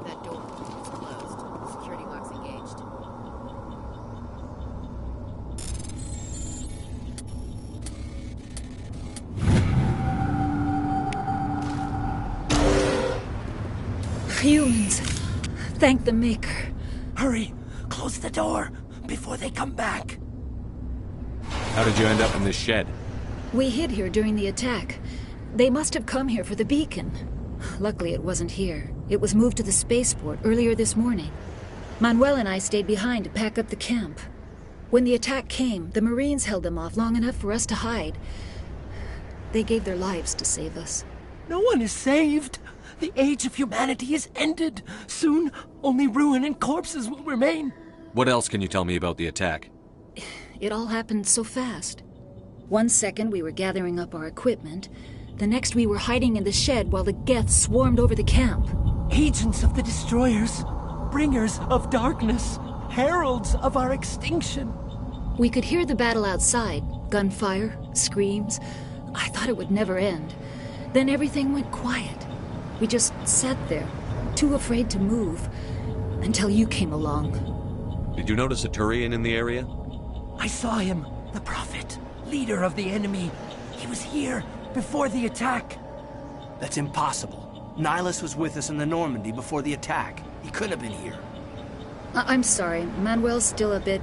That door is closed. Security lock's engaged. Humans. Thank the Maker. Hurry! Close the door before they come back. How did you end up in this shed? We hid here during the attack. They must have come here for the beacon. Luckily, it wasn't here. It was moved to the spaceport earlier this morning. Manuel and I stayed behind to pack up the camp. When the attack came, the Marines held them off long enough for us to hide. They gave their lives to save us. No one is saved. The age of humanity is ended. Soon, only ruin and corpses will remain. What else can you tell me about the attack? It all happened so fast. 1 second we were gathering up our equipment. The next we were hiding in the shed while the Geth swarmed over the camp. Agents of the Destroyers, bringers of darkness, heralds of our extinction. We could hear the battle outside. Gunfire, screams. I thought it would never end. Then everything went quiet. We just sat there, too afraid to move, until you came along. Did you notice a Turian in the area? I saw him, the Prophet, leader of the enemy. He was here before the attack. That's impossible. Nihilus was with us in the Normandy before the attack. He couldn't have been here. I'm sorry. Manuel's still a bit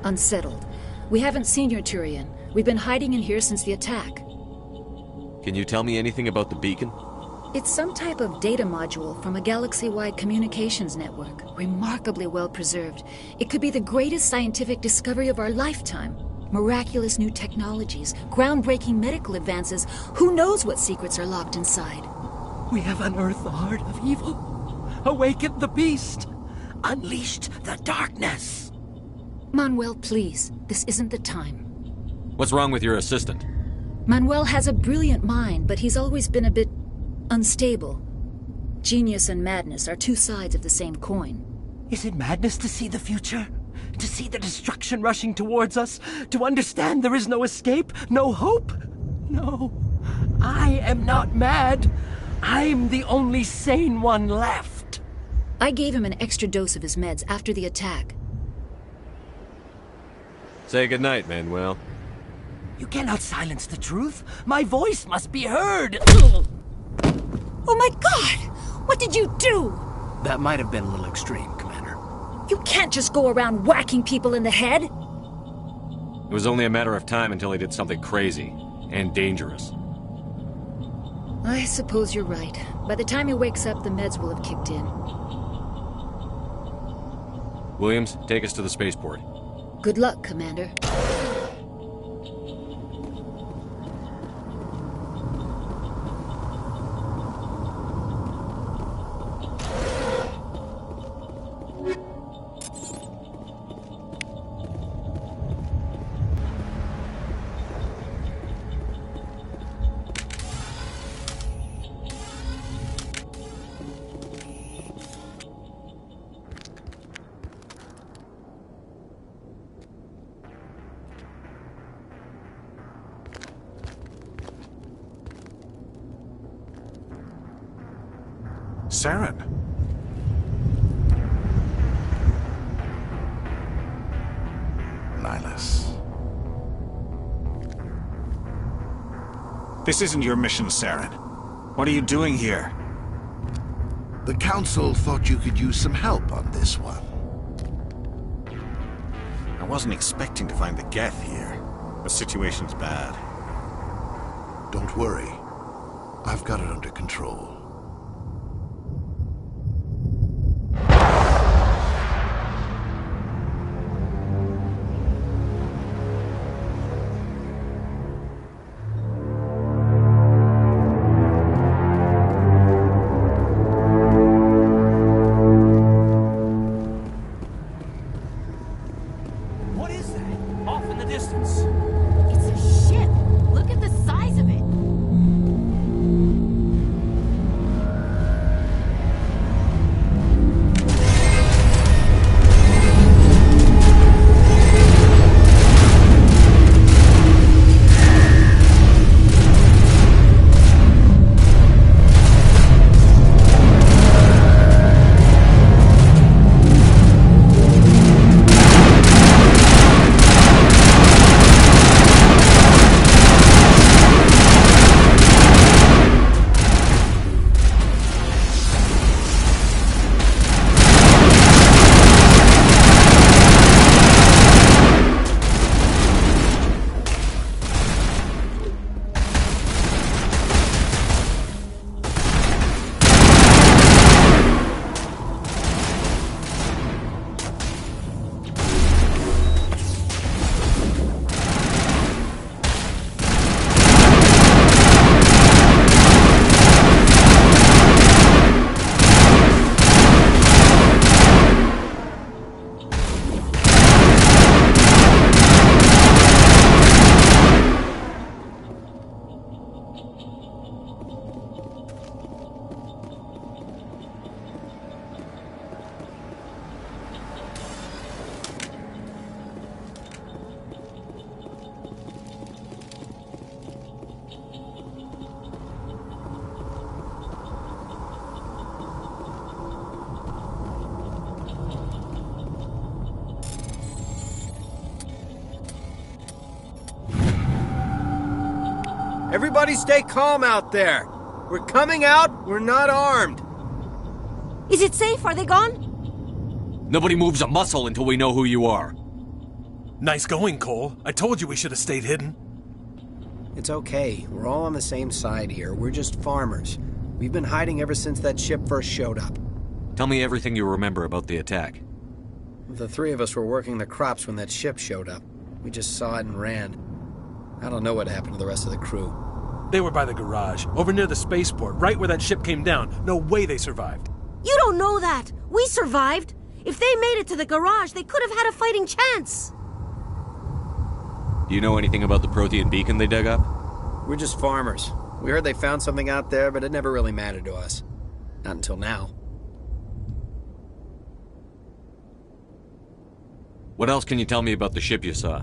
unsettled. We haven't seen your Turian. We've been hiding in here since the attack. Can you tell me anything about the beacon? It's some type of data module from a galaxy-wide communications network. Remarkably well preserved. It could be the greatest scientific discovery of our lifetime. Miraculous new technologies, groundbreaking medical advances. Who knows what secrets are locked inside? We have unearthed the heart of evil, awakened the beast, unleashed the darkness. Manuel, please. This isn't the time. What's wrong with your assistant? Manuel has a brilliant mind, but he's always been a bit unstable. Genius and madness are two sides of the same coin. Is it madness to see the future? To see the destruction rushing towards us? To understand there is no escape? No hope? No. I am not mad. I'm the only sane one left. I gave him an extra dose of his meds after the attack. Say goodnight, Manuel. You cannot silence the truth. My voice must be heard. Oh my God! What did you do? That might have been a little extreme, Commander. You can't just go around whacking people in the head. It was only a matter of time until he did something crazy and dangerous. I suppose you're right. By the time he wakes up, the meds will have kicked in. Williams, take us to the spaceport. Good luck, Commander. Saren. Nihilus. This isn't your mission, Saren. What are you doing here? The Council thought you could use some help on this one. I wasn't expecting to find the Geth here. The situation's bad. Don't worry. I've got it under control. Everybody stay calm out there. We're coming out, we're not armed. Is it safe? Are they gone? Nobody moves a muscle until we know who you are. Nice going, Cole. I told you we should have stayed hidden. It's okay. We're all on the same side here. We're just farmers. We've been hiding ever since that ship first showed up. Tell me everything you remember about the attack. The three of us were working the crops when that ship showed up. We just saw it and ran. I don't know what happened to the rest of the crew. They were by the garage, over near the spaceport, right where that ship came down. No way they survived. You don't know that. We survived. If they made it to the garage, they could have had a fighting chance. Do you know anything about the Prothean beacon they dug up? We're just farmers. We heard they found something out there, but it never really mattered to us. Not until now. What else can you tell me about the ship you saw?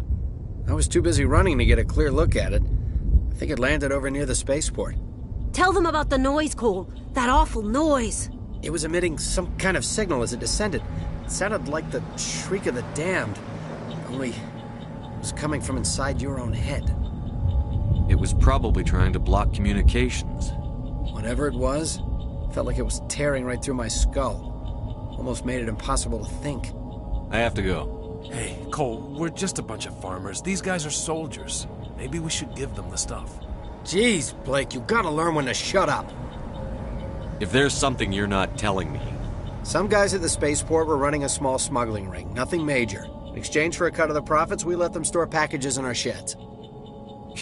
I was too busy running to get a clear look at it. I think it landed over near the spaceport. Tell them about the noise, Cole. That awful noise. It was emitting some kind of signal as it descended. It sounded like the shriek of the damned. Only it was coming from inside your own head. It was probably trying to block communications. Whatever it was, felt like it was tearing right through my skull. Almost made it impossible to think. I have to go. Hey, Cole, we're just a bunch of farmers. These guys are soldiers. Maybe we should give them the stuff. Jeez, Blake, you gotta learn when to shut up. If there's something you're not telling me... Some guys at the spaceport were running a small smuggling ring, nothing major. In exchange for a cut of the profits, we let them store packages in our sheds.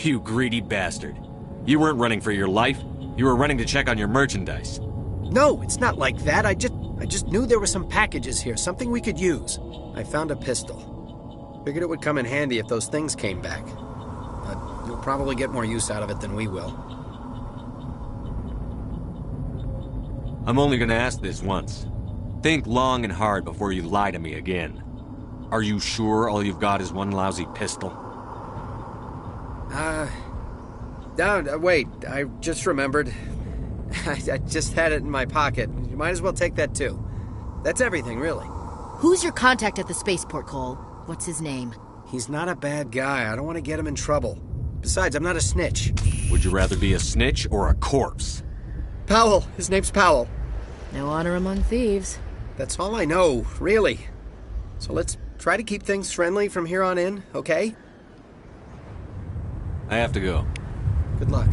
You greedy bastard. You weren't running for your life. You were running to check on your merchandise. No, it's not like that. I just knew there were some packages here, something we could use. I found a pistol. Figured it would come in handy if those things came back. But you'll probably get more use out of it than we will. I'm only gonna ask this once. Think long and hard before you lie to me again. Are you sure all you've got is one lousy pistol? Wait, I just remembered. I just had it in my pocket. You might as well take that too. That's everything, really. Who's your contact at the spaceport, Cole? What's his name? He's not a bad guy. I don't want to get him in trouble. Besides, I'm not a snitch. Would you rather be a snitch or a corpse? Powell. His name's Powell. No honor among thieves. That's all I know, really. So let's try to keep things friendly from here on in, okay? I have to go. Good luck.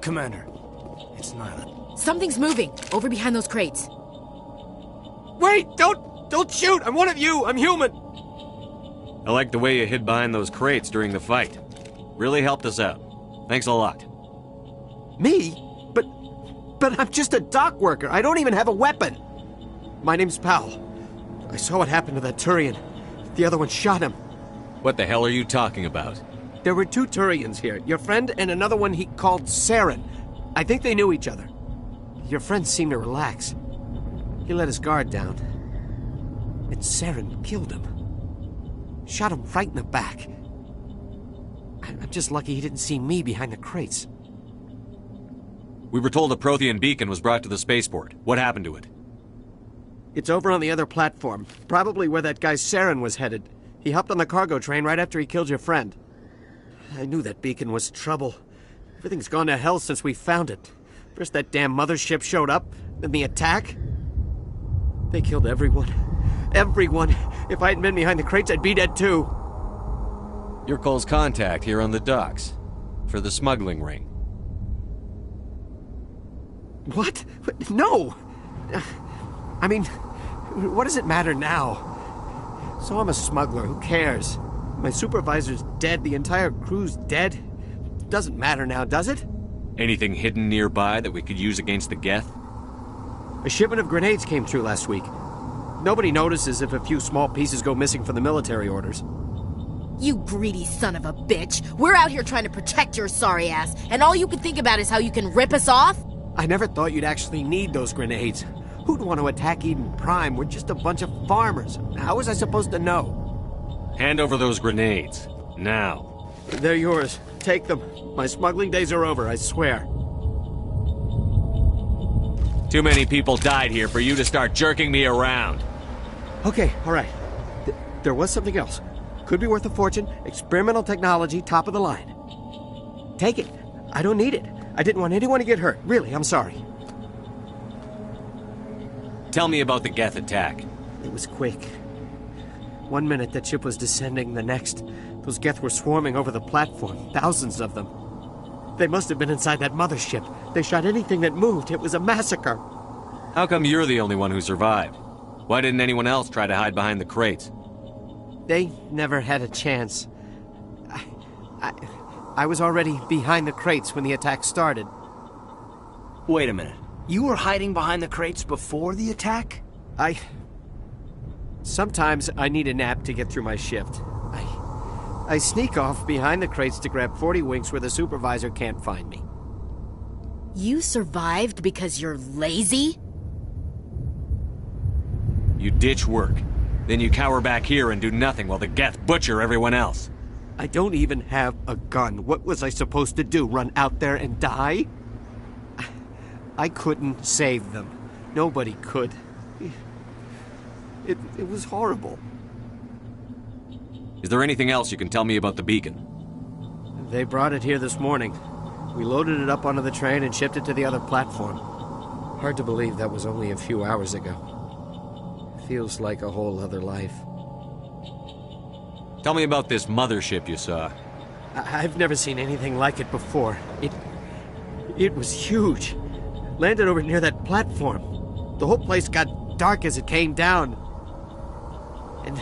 Commander, it's Nyla. Something's moving, over behind those crates. Wait! Don't shoot! I'm one of you! I'm human! I like the way you hid behind those crates during the fight. Really helped us out. Thanks a lot. Me? But I'm just a dock worker. I don't even have a weapon. My name's Powell. I saw what happened to that Turian. The other one shot him. What the hell are you talking about? There were two Turians here. Your friend and another one he called Saren. I think they knew each other. Your friend seemed to relax. He let his guard down. And Saren killed him. Shot him right in the back. I'm just lucky he didn't see me behind the crates. We were told a Prothean beacon was brought to the spaceport. What happened to it? It's over on the other platform. Probably where that guy Saren was headed. He hopped on the cargo train right after he killed your friend. I knew that beacon was trouble. Everything's gone to hell since we found it. First that damn mothership showed up, then the attack. They killed everyone. Everyone! If I hadn't been behind the crates, I'd be dead too. You're Cole's contact here on the docks. For the smuggling ring. What? No! I mean, what does it matter now? So I'm a smuggler, who cares? My supervisor's dead, the entire crew's dead. Doesn't matter now, does it? Anything hidden nearby that we could use against the Geth? A shipment of grenades came through last week. Nobody notices if a few small pieces go missing from the military orders. You greedy son of a bitch. We're out here trying to protect your sorry ass, and all you can think about is how you can rip us off? I never thought you'd actually need those grenades. Who'd want to attack Eden Prime? We're just a bunch of farmers. How was I supposed to know? Hand over those grenades. Now. They're yours. Take them. My smuggling days are over, I swear. Too many people died here for you to start jerking me around. Okay, all right. There was something else. Could be worth a fortune. Experimental technology, top of the line. Take it. I don't need it. I didn't want anyone to get hurt. Really, I'm sorry. Tell me about the Geth attack. It was quick. 1 minute that ship was descending, the next, those Geth were swarming over the platform. Thousands of them. They must have been inside that mothership. They shot anything that moved. It was a massacre. How come you're the only one who survived? Why didn't anyone else try to hide behind the crates? They never had a chance. I was already behind the crates when the attack started. Wait a minute. You were hiding behind the crates before the attack? Sometimes I need a nap to get through my shift. I sneak off behind the crates to grab 40 winks where the supervisor can't find me. You survived because you're lazy? You ditch work. Then you cower back here and do nothing while the Geth butcher everyone else. I don't even have a gun. What was I supposed to do? Run out there and die? I couldn't save them. Nobody could. It was horrible. Is there anything else you can tell me about the beacon? They brought it here this morning. We loaded it up onto the train and shipped it to the other platform. Hard to believe that was only a few hours ago. Feels like a whole other life. Tell me about this mothership you saw. I've never seen anything like it before. It was huge. Landed over near that platform. The whole place got dark as it came down. And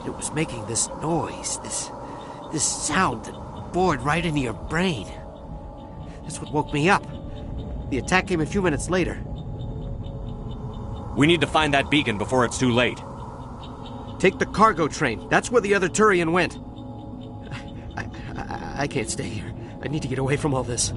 it was making this noise, this sound that bored right into your brain. That's what woke me up. The attack came a few minutes later. We need to find that beacon before it's too late. Take the cargo train. That's where the other Turian went. I can't stay here. I need to get away from all this.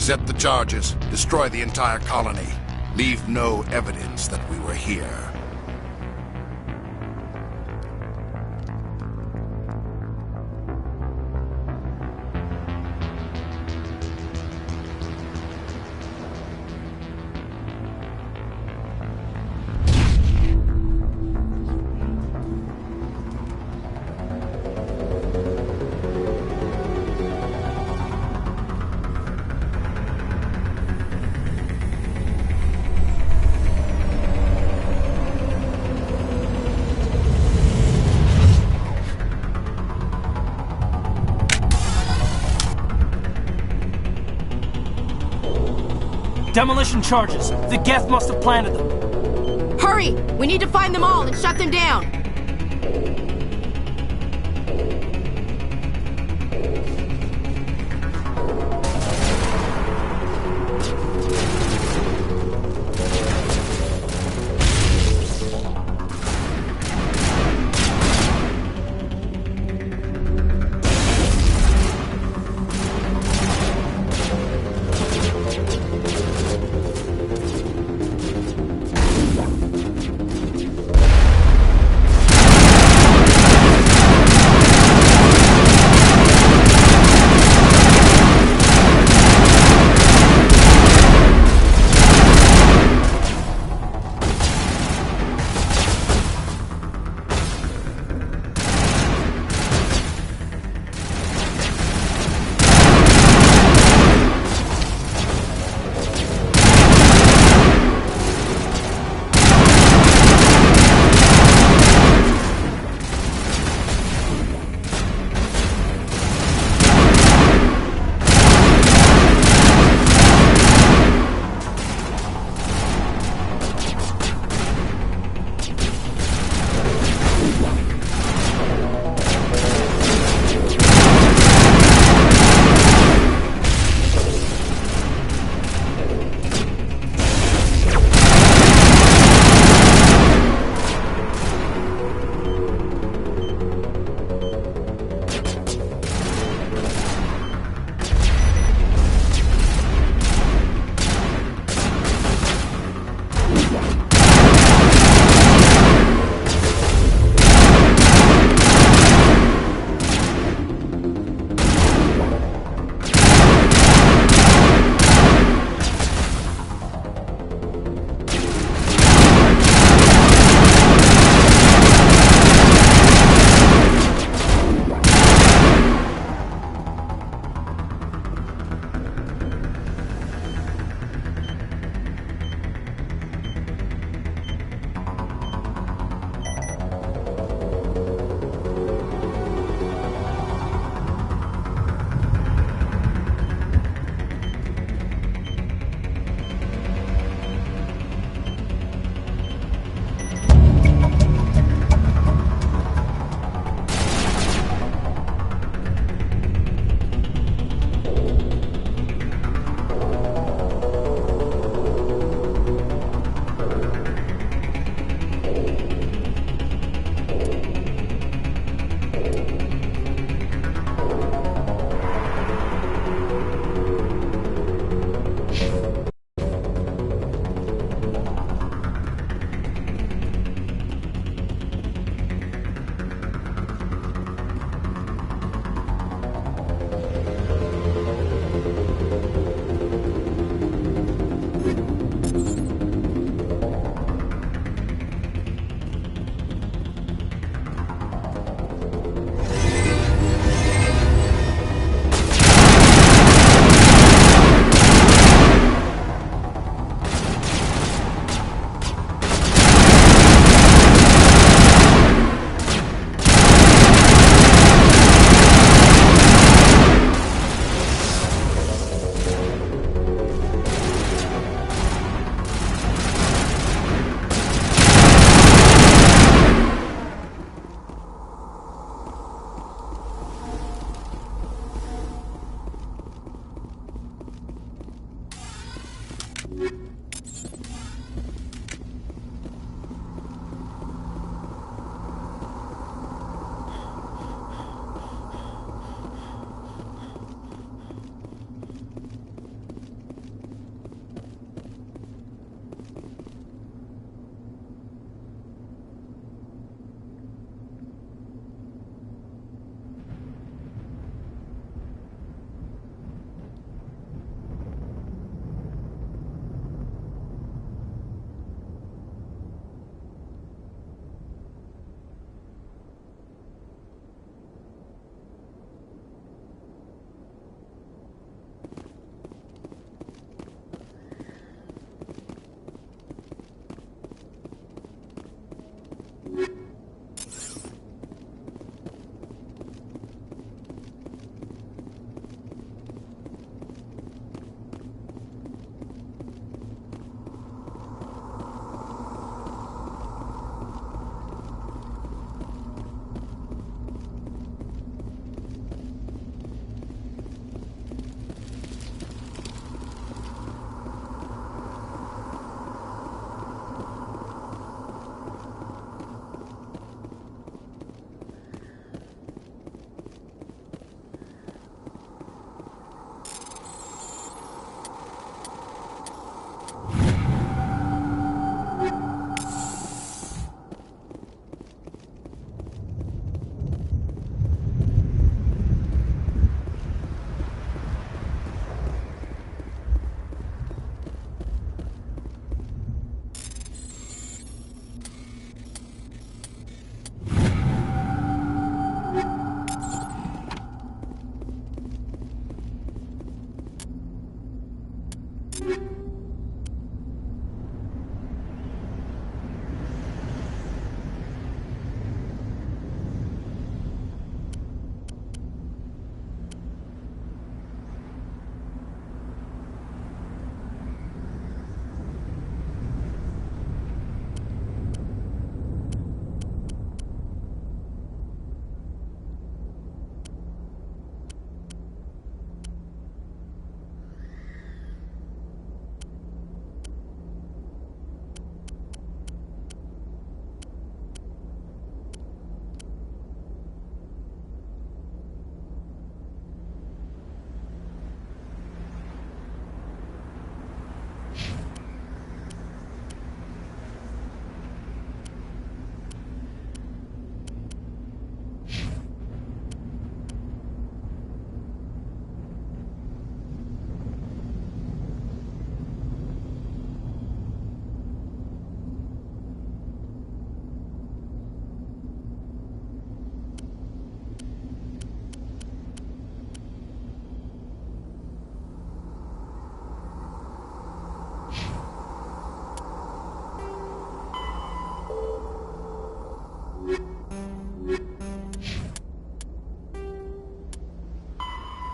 Set the charges. Destroy the entire colony. Leave no evidence that we were here. Demolition charges. The Geth must have planted them. Hurry! We need to find them all and shut them down!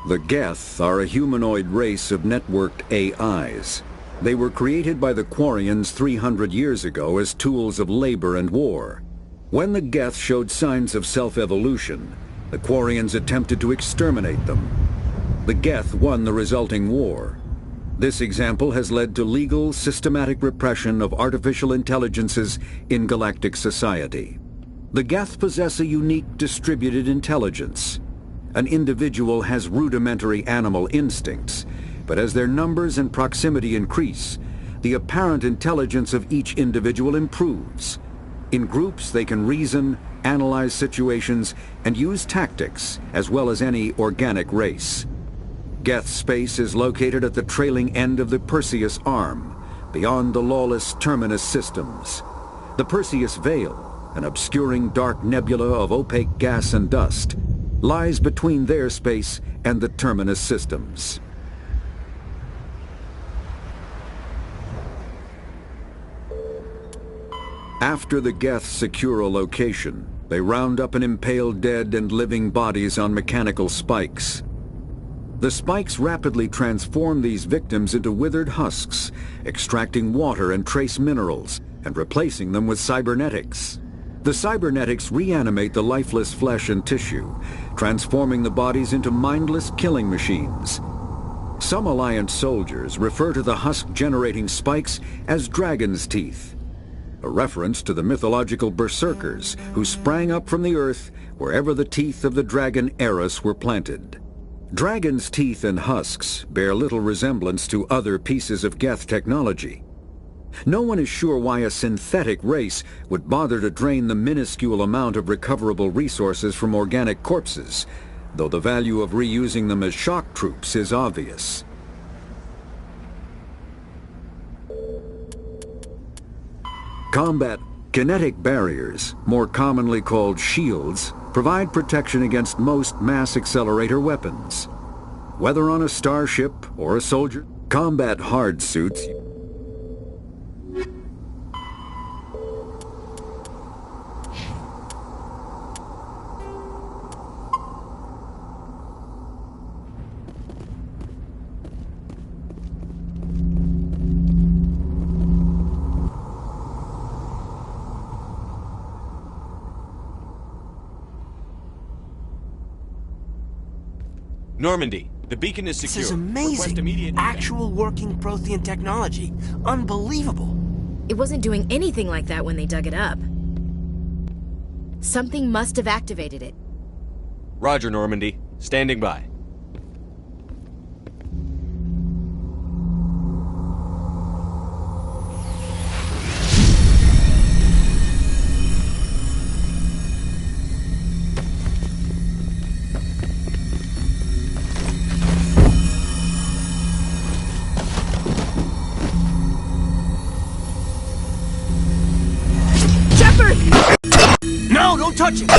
The Geth are a humanoid race of networked AIs. They were created by the Quarians 300 years ago as tools of labor and war. When the Geth showed signs of self-evolution, the Quarians attempted to exterminate them. The Geth won the resulting war. This example has led to legal, systematic repression of artificial intelligences in galactic society. The Geth possess a unique distributed intelligence. An individual has rudimentary animal instincts, but as their numbers and proximity increase, the apparent intelligence of each individual improves. In groups, they can reason, analyze situations, and use tactics, as well as any organic race. Geth space is located at the trailing end of the Perseus Arm, beyond the lawless Terminus systems. The Perseus Veil, an obscuring dark nebula of opaque gas and dust, lies between their space and the Terminus systems. After the Geth secure a location, they round up and impale dead and living bodies on mechanical spikes. The spikes rapidly transform these victims into withered husks, extracting water and trace minerals, and replacing them with cybernetics. The cybernetics reanimate the lifeless flesh and tissue, transforming the bodies into mindless killing machines. Some Alliance soldiers refer to the husk-generating spikes as dragon's teeth, a reference to the mythological berserkers who sprang up from the earth wherever the teeth of the dragon Eris were planted. Dragon's teeth and husks bear little resemblance to other pieces of Geth technology. No one is sure why a synthetic race would bother to drain the minuscule amount of recoverable resources from organic corpses, though the value of reusing them as shock troops is obvious. Combat kinetic barriers, more commonly called shields, provide protection against most mass accelerator weapons. Whether on a starship or a soldier, combat hard suits Normandy, the beacon is secure. This is Request amazing. immediate... Actual working Prothean technology. Unbelievable. It wasn't doing anything like that when they dug it up. Something must have activated it. Roger, Normandy. Standing by. No, don't touch it!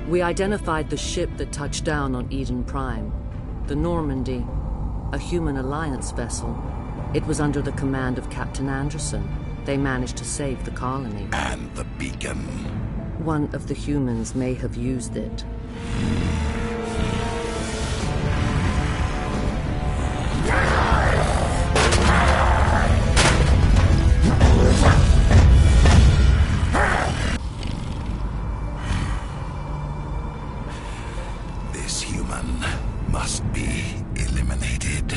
We identified the ship that touched down on Eden Prime. The Normandy, a human alliance vessel. It was under the command of Captain Anderson. They managed to save the colony. And the beacon. One of the humans may have used it. This human must be eliminated.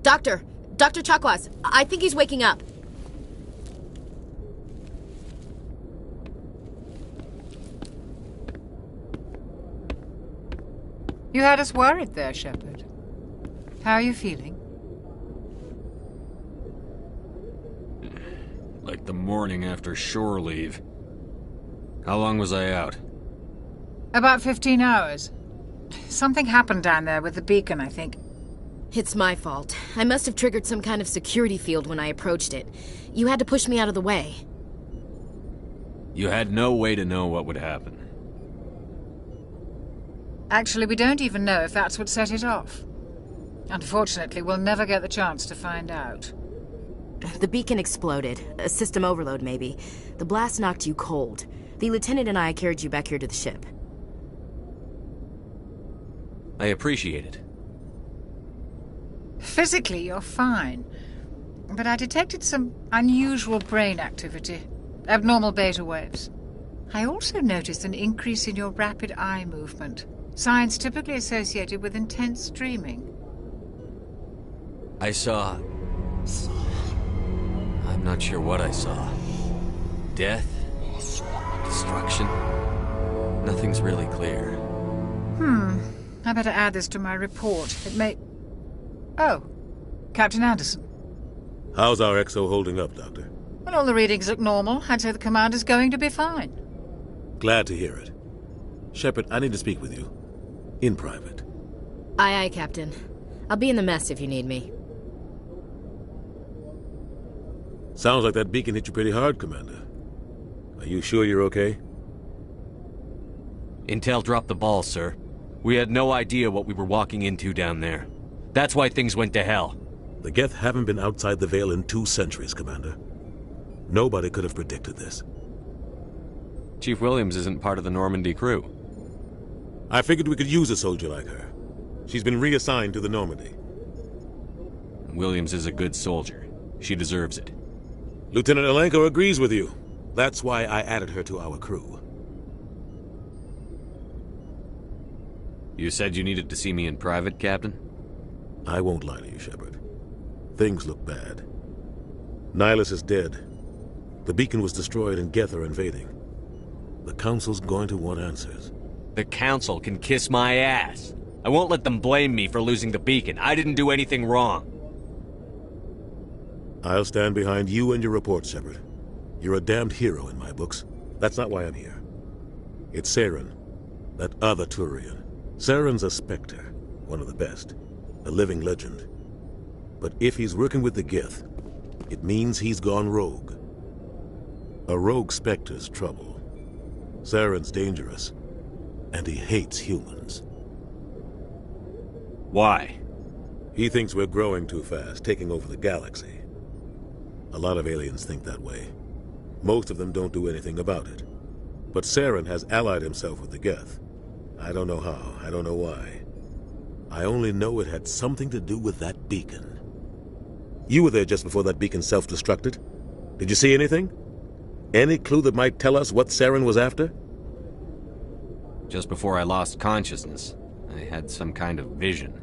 Doctor Chakwas, I think he's waking up. You had us worried there, Shepard. How are you feeling? Like the morning after shore leave. How long was I out? About 15 hours. Something happened down there with the beacon, I think. It's my fault. I must have triggered some kind of security field when I approached it. You had to push me out of the way. You had no way to know what would happen. Actually, we don't even know if that's what set it off. Unfortunately, we'll never get the chance to find out. The beacon exploded. A system overload, maybe. The blast knocked you cold. The lieutenant and I carried you back here to the ship. I appreciate it. Physically, you're fine. But I detected some unusual brain activity. Abnormal beta waves. I also noticed an increase in your rapid eye movement. Signs typically associated with intense dreaming. I saw... I'm not sure what I saw. Death? Destruction? Nothing's really clear. I better add this to my report. It may... Oh, Captain Anderson. How's our XO holding up, Doctor? Well, all the readings look normal. I'd say the commander's going to be fine. Glad to hear it. Shepard, I need to speak with you. In private. Aye, Captain. I'll be in the mess if you need me. Sounds like that beacon hit you pretty hard, Commander. Are you sure you're okay? Intel dropped the ball, sir. We had no idea what we were walking into down there. That's why things went to hell. The Geth haven't been outside the Veil in 2 centuries, Commander. Nobody could have predicted this. Chief Williams isn't part of the Normandy crew. I figured we could use a soldier like her. She's been reassigned to the Normandy. Williams is a good soldier. She deserves it. Lieutenant Alenko agrees with you. That's why I added her to our crew. You said you needed to see me in private, Captain? I won't lie to you, Shepard. Things look bad. Nihilus is dead. The beacon was destroyed and Geth are invading. The Council's going to want answers. The Council can kiss my ass. I won't let them blame me for losing the beacon. I didn't do anything wrong. I'll stand behind you and your report, Shepard. You're a damned hero in my books. That's not why I'm here. It's Saren, that other Turian. Saren's a Spectre, one of the best. A living legend. But if he's working with the Geth, it means he's gone rogue. A rogue Spectre's trouble. Saren's dangerous, and he hates humans. Why? He thinks we're growing too fast, taking over the galaxy. A lot of aliens think that way. Most of them don't do anything about it. But Saren has allied himself with the Geth. I don't know how, I don't know why. I only know it had something to do with that beacon. You were there just before that beacon self-destructed. Did you see anything? Any clue that might tell us what Saren was after? Just before I lost consciousness, I had some kind of vision.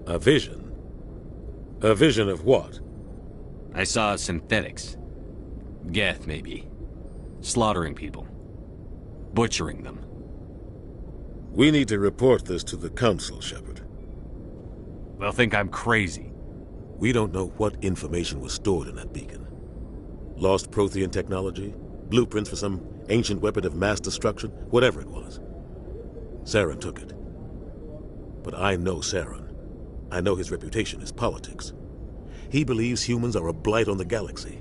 A vision? A vision of what? I saw synthetics. Geth, maybe. Slaughtering people. Butchering them. We need to report this to the Council, Shepard. They'll think I'm crazy. We don't know what information was stored in that beacon. Lost Prothean technology? Blueprints for some ancient weapon of mass destruction? Whatever it was. Saren took it. But I know Saren. I know his reputation is politics. He believes humans are a blight on the galaxy.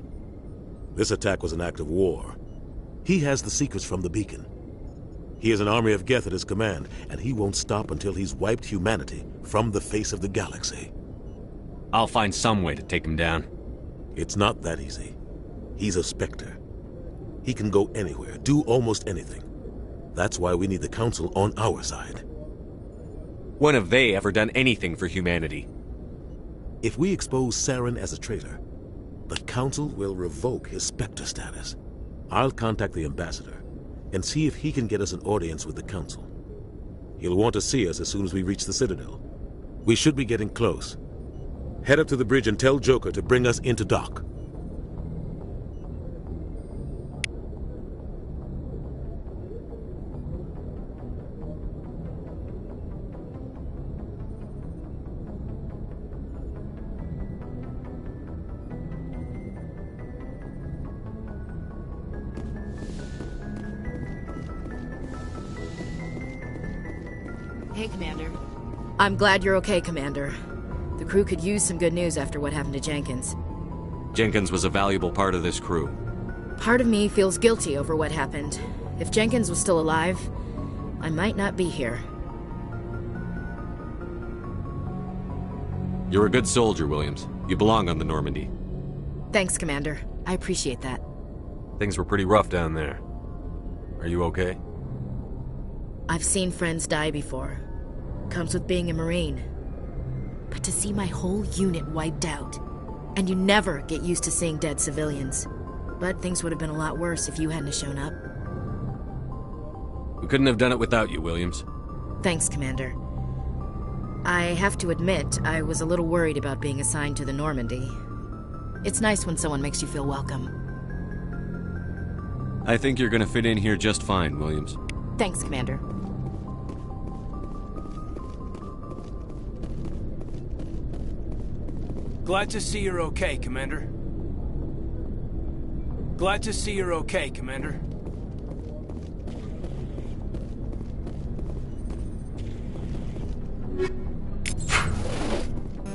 This attack was an act of war. He has the secrets from the beacon. He has an army of Geth at his command, and he won't stop until he's wiped humanity from the face of the galaxy. I'll find some way to take him down. It's not that easy. He's a Spectre. He can go anywhere, do almost anything. That's why we need the Council on our side. When have they ever done anything for humanity? If we expose Saren as a traitor, the Council will revoke his Spectre status. I'll contact the Ambassador and see if he can get us an audience with the Council. He'll want to see us as soon as we reach the Citadel. We should be getting close. Head up to the bridge and tell Joker to bring us into dock. Hey, Commander. I'm glad you're okay, Commander. The crew could use some good news after what happened to Jenkins. Jenkins was a valuable part of this crew. Part of me feels guilty over what happened. If Jenkins was still alive, I might not be here. You're a good soldier, Williams. You belong on the Normandy. Thanks, Commander. I appreciate that. Things were pretty rough down there. Are you okay? I've seen friends die before. Comes with being a Marine. But to see my whole unit wiped out, and you never get used to seeing dead civilians. But things would have been a lot worse if you hadn't shown up. We couldn't have done it without you, Williams. Thanks, Commander. I have to admit, I was a little worried about being assigned to the Normandy. It's nice when someone makes you feel welcome. I think you're gonna fit in here just fine, Williams. Thanks, Commander. Glad to see you're okay, Commander. Glad to see you're okay, Commander.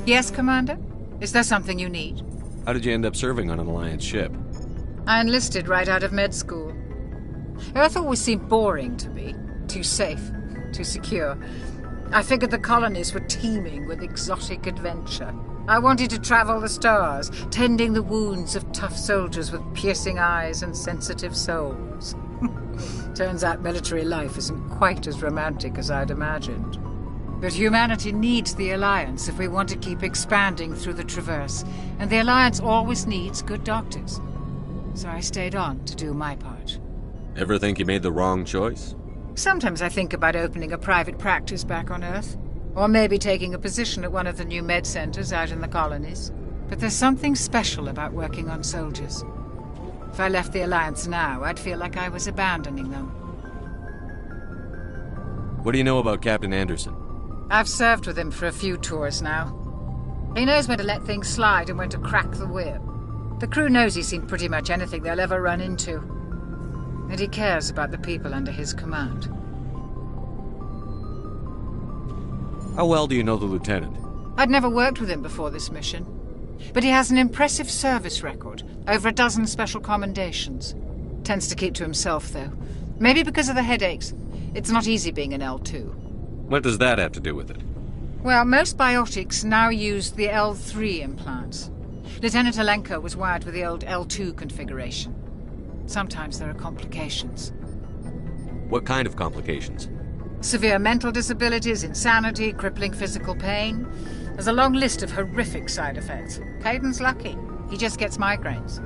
Yes, Commander? Is there something you need? How did you end up serving on an Alliance ship? I enlisted right out of med school. Earth always seemed boring to me. Too safe, too secure. I figured the colonies were teeming with exotic adventure. I wanted to travel the stars, tending the wounds of tough soldiers with piercing eyes and sensitive souls. Turns out military life isn't quite as romantic as I'd imagined. But humanity needs the Alliance if we want to keep expanding through the Traverse, and the Alliance always needs good doctors. So I stayed on to do my part. Ever think you made the wrong choice? Sometimes I think about opening a private practice back on Earth. Or maybe taking a position at one of the new med centers out in the colonies. But there's something special about working on soldiers. If I left the Alliance now, I'd feel like I was abandoning them. What do you know about Captain Anderson? I've served with him for a few tours now. He knows when to let things slide and when to crack the whip. The crew knows he's seen pretty much anything they'll ever run into. And he cares about the people under his command. How well do you know the lieutenant? I'd never worked with him before this mission. But he has an impressive service record, over a dozen special commendations. Tends to keep to himself, though. Maybe because of the headaches. It's not easy being an L2. What does that have to do with it? Well, most biotics now use the L3 implants. Lieutenant Alenko was wired with the old L2 configuration. Sometimes there are complications. What kind of complications? Severe mental disabilities, insanity, crippling physical pain. There's a long list of horrific side effects. Hayden's lucky. He just gets migraines.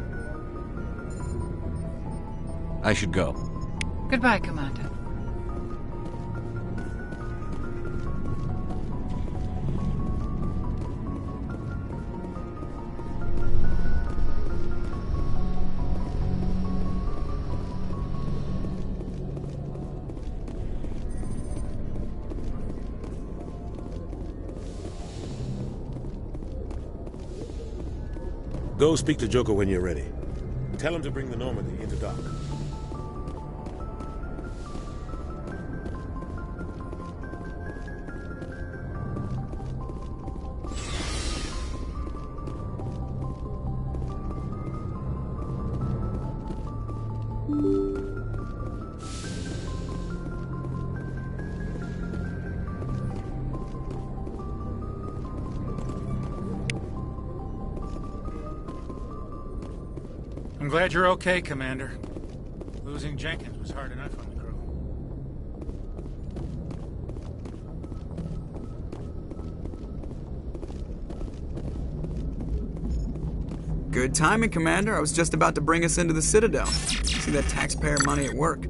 I should go. Goodbye, Commander. Go speak to Joker when you're ready. Tell him to bring the Normandy into dock. I'm glad you're okay, Commander. Losing Jenkins was hard enough on the crew. Good timing, Commander. I was just about to bring us into the Citadel. See that taxpayer money at work.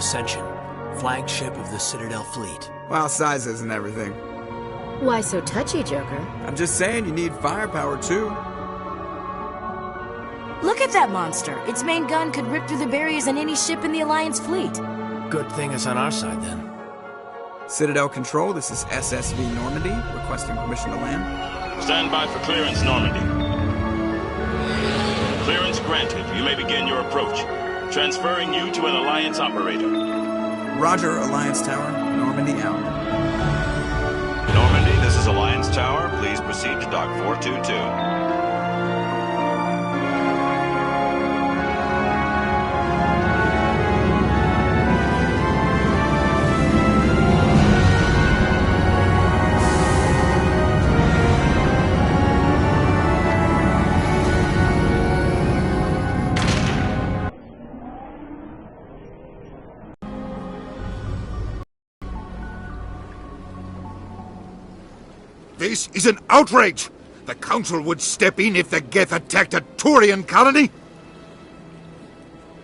Ascension, flagship of the Citadel fleet. Well, sizes and everything. Why so touchy, Joker? I'm just saying you need firepower, too. Look at that monster. Its main gun could rip through the barriers in any ship in the Alliance fleet. Good thing it's on our side, then. Citadel Control, this is SSV Normandy, requesting permission to land. Stand by for clearance, Normandy. Clearance granted. You may begin your approach. Transferring you to an Alliance operator. Roger, Alliance Tower. Normandy out. Normandy, this is Alliance Tower. Please proceed to Dock 422. This is an outrage! The Council would step in if the Geth attacked a Turian colony?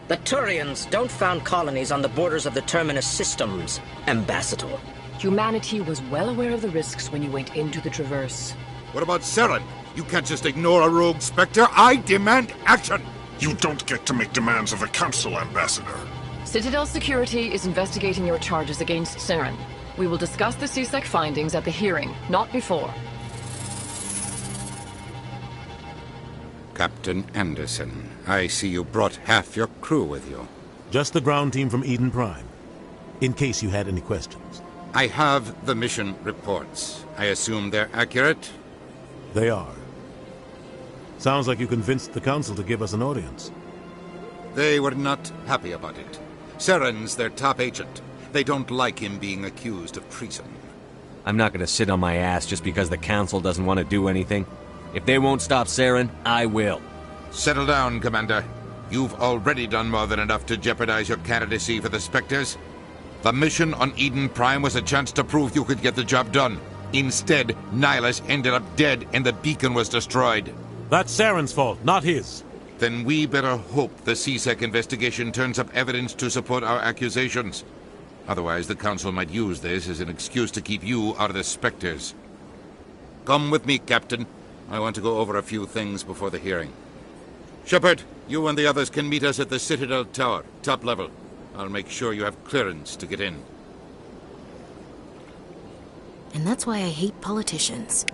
The Turians don't found colonies on the borders of the Terminus systems, Ambassador. Humanity was well aware of the risks when you went into the Traverse. What about Saren? You can't just ignore a rogue Spectre. I demand action! You don't get to make demands of the Council, Ambassador. Citadel Security is investigating your charges against Saren. We will discuss the CSEC findings at the hearing, not before. Captain Anderson, I see you brought half your crew with you. Just the ground team from Eden Prime, in case you had any questions. I have the mission reports. I assume they're accurate? They are. Sounds like you convinced the Council to give us an audience. They were not happy about it. Saren's their top agent. They don't like him being accused of treason. I'm not gonna sit on my ass just because the Council doesn't want to do anything. If they won't stop Saren, I will. Settle down, Commander. You've already done more than enough to jeopardize your candidacy for the Spectres. The mission on Eden Prime was a chance to prove you could get the job done. Instead, Nihilus ended up dead and the beacon was destroyed. That's Saren's fault, not his. Then we better hope the CSEC investigation turns up evidence to support our accusations. Otherwise, the Council might use this as an excuse to keep you out of the Spectres. Come with me, Captain. I want to go over a few things before the hearing. Shepard, you and the others can meet us at the Citadel Tower, top level. I'll make sure you have clearance to get in. And that's why I hate politicians.